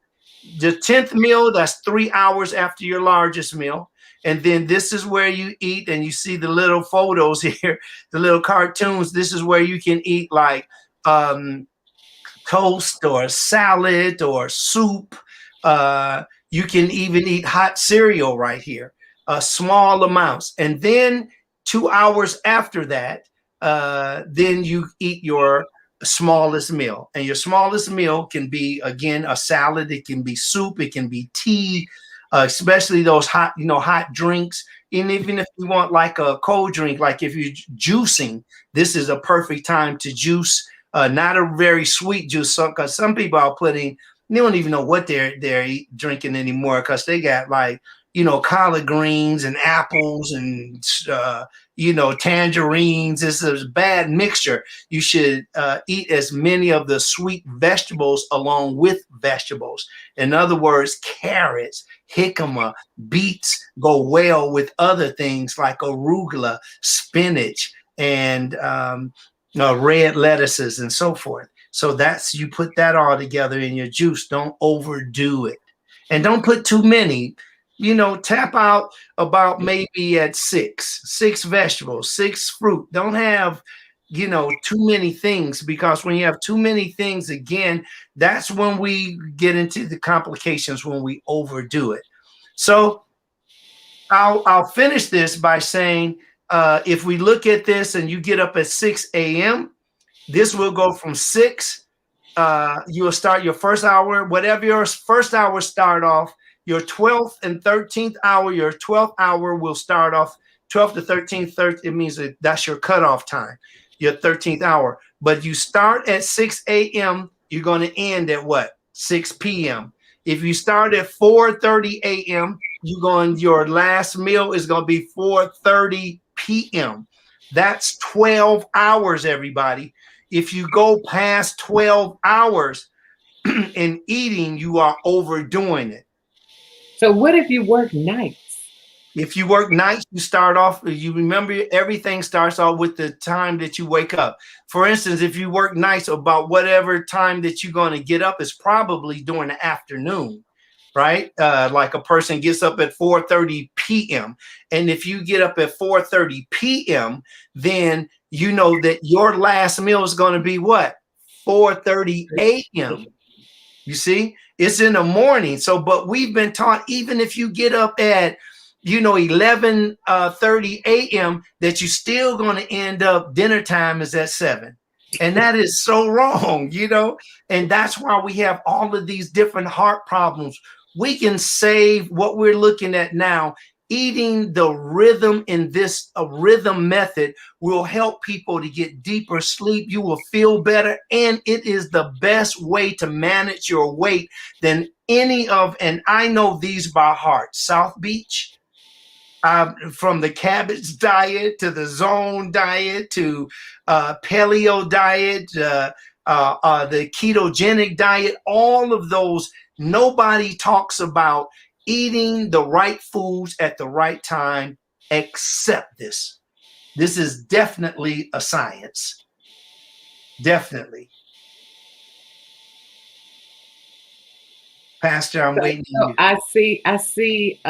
The 10th meal, that's 3 hours after your largest meal. And then this is where you eat, and you see the little photos here, the little cartoons. This is where you can eat like toast or salad or soup. You can even eat hot cereal right here, small amounts. And then 2 hours after that, then you eat your smallest meal. And your smallest meal can be, again, a salad. It can be soup. It can be tea, especially those hot, hot drinks. And even if you want like a cold drink, like if you're juicing, this is a perfect time to juice. Not a very sweet juice, because some people are putting, they don't even know what they're drinking anymore, because they got like, collard greens and apples and tangerines. It's a bad mixture. You should eat as many of the sweet vegetables along with vegetables. In other words, carrots, jicama, beets go well with other things like arugula, spinach, and red lettuces, and so forth. So you put that all together in your juice. Don't overdo it, and don't put too many. Tap out about maybe at six vegetables, six fruit. Don't have, too many things, because when you have too many things, again, that's when we get into the complications, when we overdo it. So I'll finish this by saying, if we look at this and you get up at 6 a.m., this will go from 6. You will start your first hour, whatever your first hour start off. Your 12th and 13th hour, your 12th hour will start off 12th to 13th. It means that that's your cutoff time, your 13th hour. But you start at 6 a.m., you're going to end at what? 6 p.m. If you start at 4:30 a.m., your last meal is going to be 4:30 p.m. That's 12 hours, everybody. If you go past 12 hours in eating, you are overdoing it. So what if you work nights? If you work nights, you remember everything starts off with the time that you wake up. For instance, if you work nights, about whatever time that you're going to get up is probably during the afternoon, right? Like a person gets up at 4:30 p.m. And if you get up at 4:30 p.m., then you know that your last meal is going to be what? 4:30 a.m. You see, it's in the morning. So, but we've been taught, even if you get up at 11:30 a.m., that you're still going to end up dinner time is at 7. And that is so wrong, and that's why we have all of these different heart problems. We can save what we're looking at now. Eating the rhythm in this rhythm method will help people to get deeper sleep. You will feel better, and it is the best way to manage your weight than any of, and I know these by heart. South Beach, from the cabbage diet to the zone diet to paleo diet, the ketogenic diet, all of those, nobody talks about eating the right foods at the right time except this. This is definitely a science. Definitely. Pastor, I'm waiting on So you. I see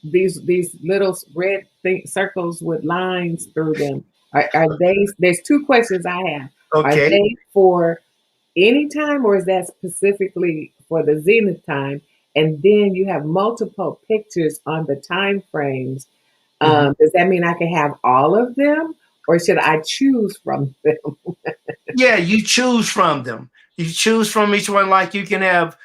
these little red circles with lines through them. Are they? There's two questions I have. Are Okay. they for any time, or is that specifically for the zenith time? And then you have multiple pictures on the time frames. Mhm. Does that mean I can have all of them, or should I choose from them? Yeah, you choose from them. You choose from each one. Like you can have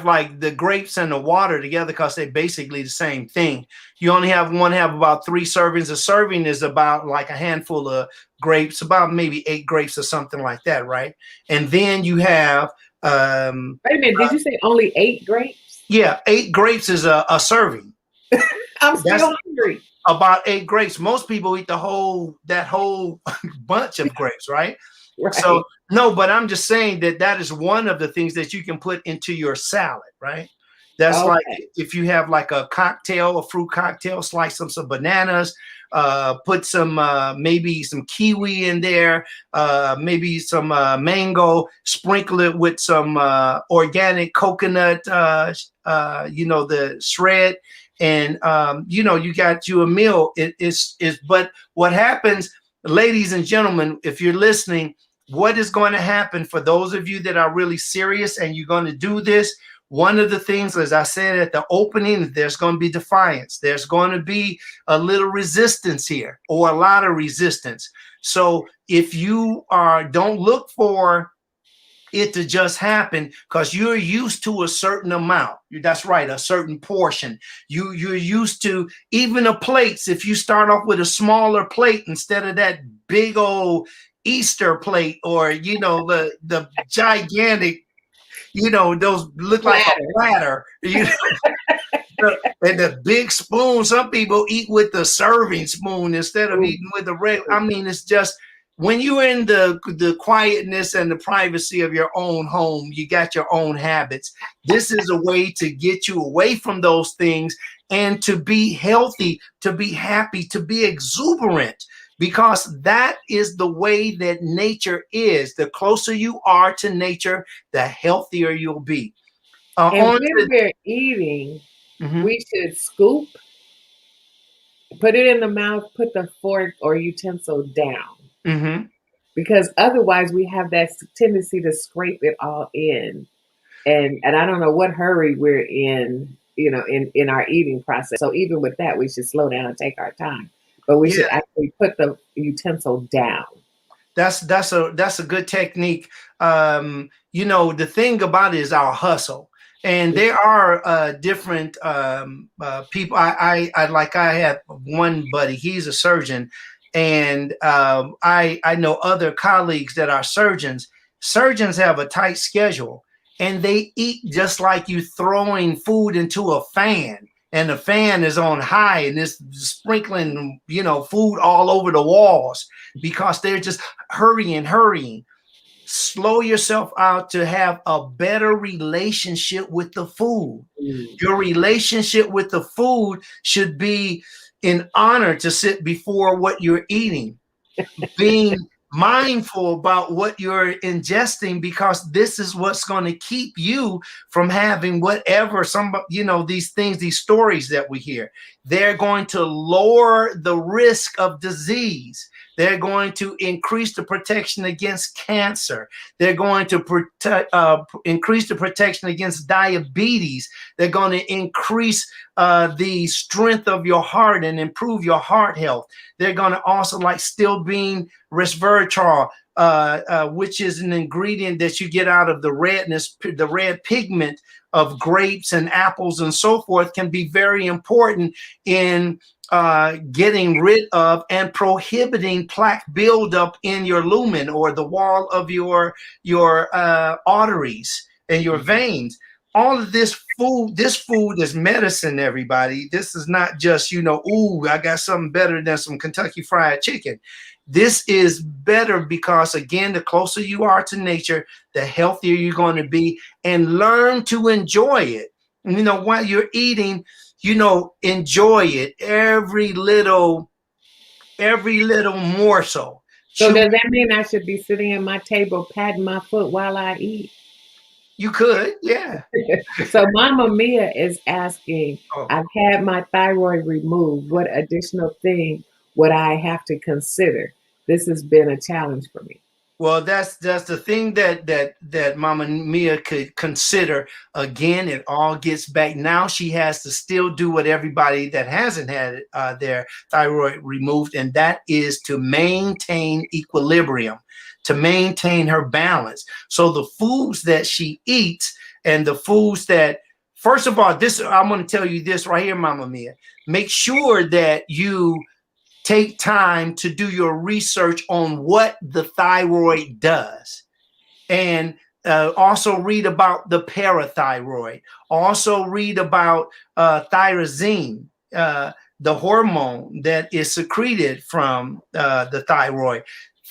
like the grapes and the water together, because they're basically the same thing. You only have about 3 servings. A serving is about like a handful of grapes, about maybe 8 grapes or something like that, right? And then you have Wait a minute, did you say only 8 grapes? yeah, 8 grapes is a serving. I'm That's still hungry. about 8 grapes. Most people eat that whole bunch of grapes, right? So Right. no, but I'm just saying that is one of the things that you can put into your salad, right? That's like Okay. if you have like a cocktail, a fruit cocktail, slice some bananas, put some maybe some kiwi in there, maybe some mango, sprinkle it with some organic coconut, the shred, and you got you a meal. But what happens, ladies and gentlemen, if you're listening, what is going to happen for those of you that are really serious and you're going to do this? One of the things, as I said at the opening, there's going to be defiance. There's going to be a little resistance here, or a lot of resistance. So if you don't look for it to just happen, because you're used to a certain amount. That's right, a certain portion. You're used to even the plates. If you start off with a smaller plate instead of that big old Easter plate, or the gigantic, those look like a Platter. platter, and the big spoon. Some people eat with the serving spoon instead of Ooh, eating with the regular. I mean, it's just when you're in the quietness and the privacy of your own home, you got your own habits. This is a way to get you away from those things and to be healthy, to be happy, to be exuberant. Because that is the way that nature is. The closer you are to nature, the healthier you'll be. and On when to we're eating, Mm-hmm. We should scoop, put it in the mouth, put the fork or utensil down. Mm-hmm. Because otherwise we have that tendency to scrape it all in. And I don't know what hurry we're in, in our eating process. So even with that, we should slow down and take our time. But we Yeah, should actually put the utensil down. that's a good technique. The thing about it is our hustle, and there are different people. I have one buddy. He's a surgeon, and I know other colleagues that are surgeons. Surgeons have a tight schedule, and they eat just like you throwing food into a fan. And the fan is on high and it's sprinkling, food all over the walls because they're just hurrying. Slow yourself out to have a better relationship with the food. Mm. Your relationship with the food should be in honor to sit before what you're eating, being mindful about what you're ingesting, because this is what's going to keep you from having whatever these things, these stories that we hear. They're going to lower the risk of disease. They're going to increase the protection against cancer. They're going to increase the protection against diabetes. They're going to increase the strength of your heart and improve your heart health. They're going to also, like still being resveratrol, which is an ingredient that you get out of the red pigment of grapes and apples and so forth, can be very important in getting rid of and prohibiting plaque buildup in your lumen, or the wall of your arteries and your veins. All of this food is medicine, everybody. This is not just, ooh, I got something better than some Kentucky Fried Chicken. This is better because, again, the closer you are to nature, the healthier you're going to be, and learn to enjoy it. While you're eating, enjoy it, every little morsel. So Chew. does that mean I should be sitting at my table patting my foot while I eat? You could, yeah. So Mama Mia is asking, Oh. I've had my thyroid removed. What additional thing would I have to consider? This has been a challenge for me. Well, that's the thing that Mama Mia could consider. Again, it all gets back. Now she has to still do what everybody that hasn't had their thyroid removed, and that is to maintain equilibrium, to maintain her balance. So the foods that she eats and the foods that, first of all, this I'm going to tell you this right here, Mama Mia. Make sure that you take time to do your research on what the thyroid does, and also read about the parathyroid. Also read about thyroxine, the hormone that is secreted from the thyroid.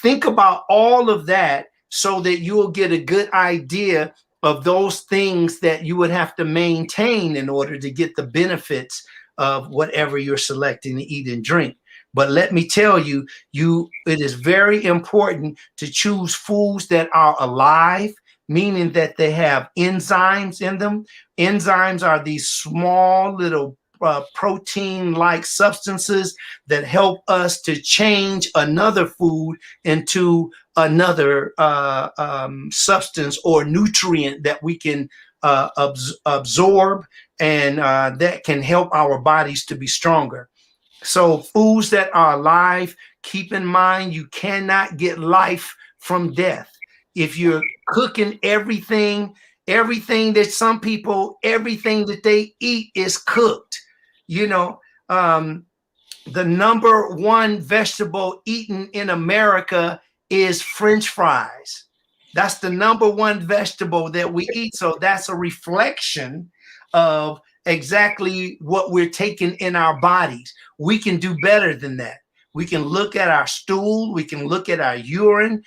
Think about all of that so that you will get a good idea of those things that you would have to maintain in order to get the benefits of whatever you're selecting to eat and drink. But let me tell you, it is very important to choose foods that are alive, meaning that they have enzymes in them. Enzymes are these small little protein-like substances that help us to change another food into another substance or nutrient that we can absorb, and that can help our bodies to be stronger. So foods that are alive, keep in mind, you cannot get life from death. If you're cooking everything that some people, everything that they eat is cooked. You know, um, the number one vegetable eaten in America is French fries. That's the number one vegetable that we eat. So that's a reflection of exactly what we're taking in our bodies. We can do better than that. We can look at our stool. We can look at our urine.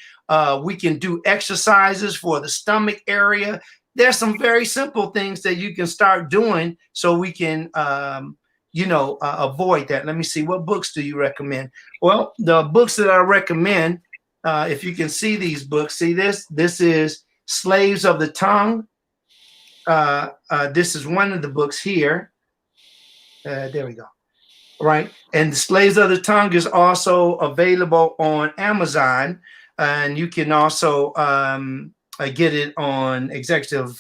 We can do exercises for the stomach area. There's some very simple things that you can start doing so we can avoid that. Let me see. What books do you recommend? Well, the books that I recommend, if you can see these books, see this? This is Slaves of the Tongue. This is one of the books here. There we go. Right. And Displays of the Tongue is also available on Amazon. And you can also get it on executive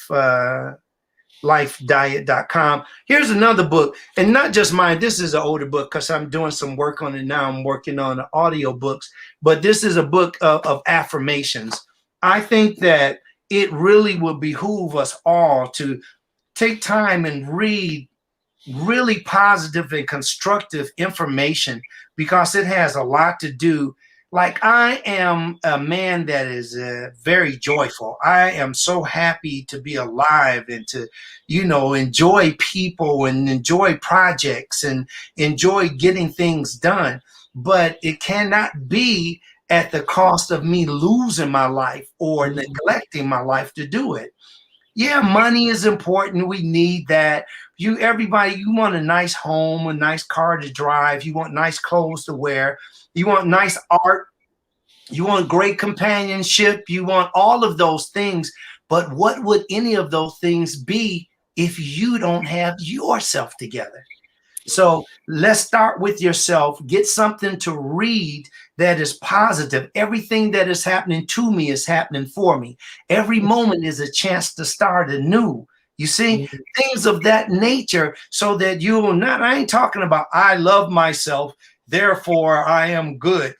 lifediet.com. Here's another book, and not just mine. This is an older book because I'm doing some work on it now. I'm working on the audio books, but this is a book of affirmations. I think that it really will behoove us all to take time and read really positive and constructive information because it has a lot to do. Like, I am a man that is very joyful. I am so happy to be alive and to, enjoy people and enjoy projects and enjoy getting things done. But it cannot be at the cost of me losing my life or neglecting my life to do it. Yeah, money is important. We need that. Everybody, you want a nice home, a nice car to drive. You want nice clothes to wear. You want nice art. You want great companionship. You want all of those things. But what would any of those things be if you don't have yourself together? So let's start with yourself. Get something to read that is positive. Everything that is happening to me is happening for me. Every moment is a chance to start anew. You see, things of that nature, so that you will not, I ain't talking about I love myself, therefore I am good.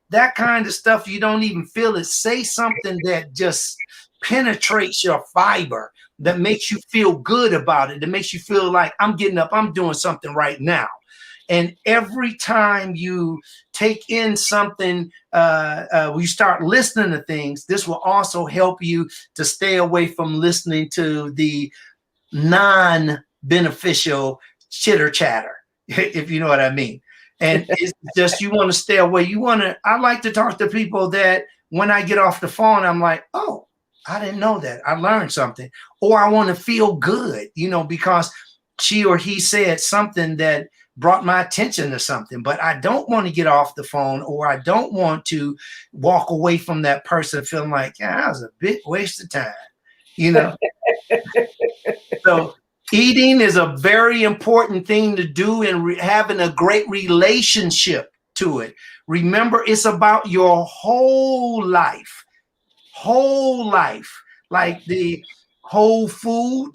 That kind of stuff, you don't even feel it. Say something that just penetrates your fiber, that makes you feel good about it, that makes you feel like I'm getting up, I'm doing something right now. And every time you take in something, you start listening to things, this will also help you to stay away from listening to the non-beneficial chitter chatter, if you know what I mean. And it's just, you want to stay away. I like to talk to people that when I get off the phone, I'm like, oh, I didn't know that. I learned something. Or I want to feel good, because she or he said something that brought my attention to something. But I don't want to get off the phone, or I don't want to walk away from that person feeling like, yeah, that was a big waste of time. So eating is a very important thing to do, and having a great relationship to it. Remember, it's about your whole life. Like the whole food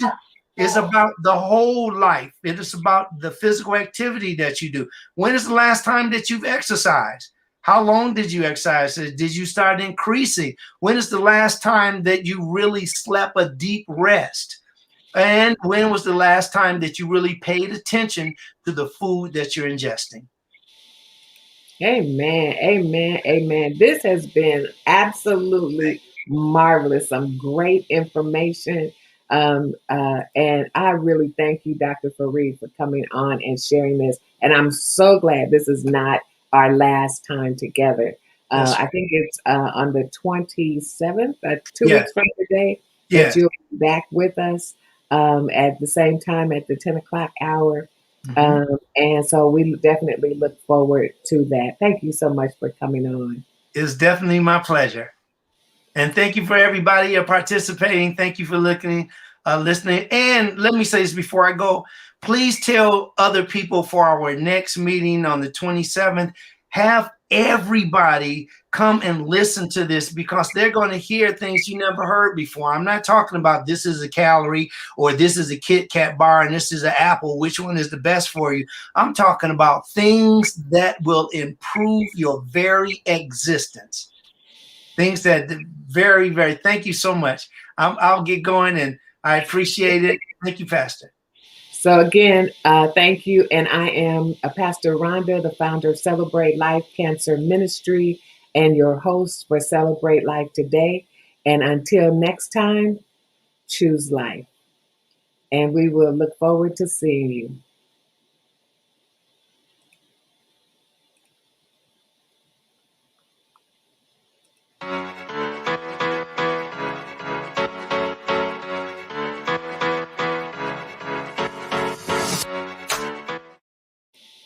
is about the whole life. It is about the physical activity that you do. When is the last time that you've exercised? How long did you exercise? Did you start increasing? When is the last time that you really slept a deep rest? And when was the last time that you really paid attention to the food that you're ingesting? Amen. Amen. Amen. This has been absolutely marvelous. Some great information. And I really thank you, Dr. Farid, for coming on and sharing this. And I'm so glad this is not our last time together. Yes. I think it's on the 27th, 2 Yeah. weeks from today, Yeah. that you'll be back with us at the same time at the 10 o'clock hour. And so we definitely look forward to that. Thank you so much for coming on. It's definitely my pleasure. And thank you for everybody participating. Thank you for listening. And let me say this before I go. Please tell other people for our next meeting on the 27th. Have everybody come and listen to this, because they're going to hear things you never heard before. I'm not talking about this is a calorie, or this is a Kit Kat bar, and this is an apple. Which one is the best for you? I'm talking about things that will improve your very existence. Things that very, very, thank you so much. I'll get going, and I appreciate it. Thank you, Pastor. So again, thank you. And I am Pastor Rhonda, the founder of Celebrate Life Cancer Ministry, and your host for Celebrate Life Today. And until next time, choose life. And we will look forward to seeing you.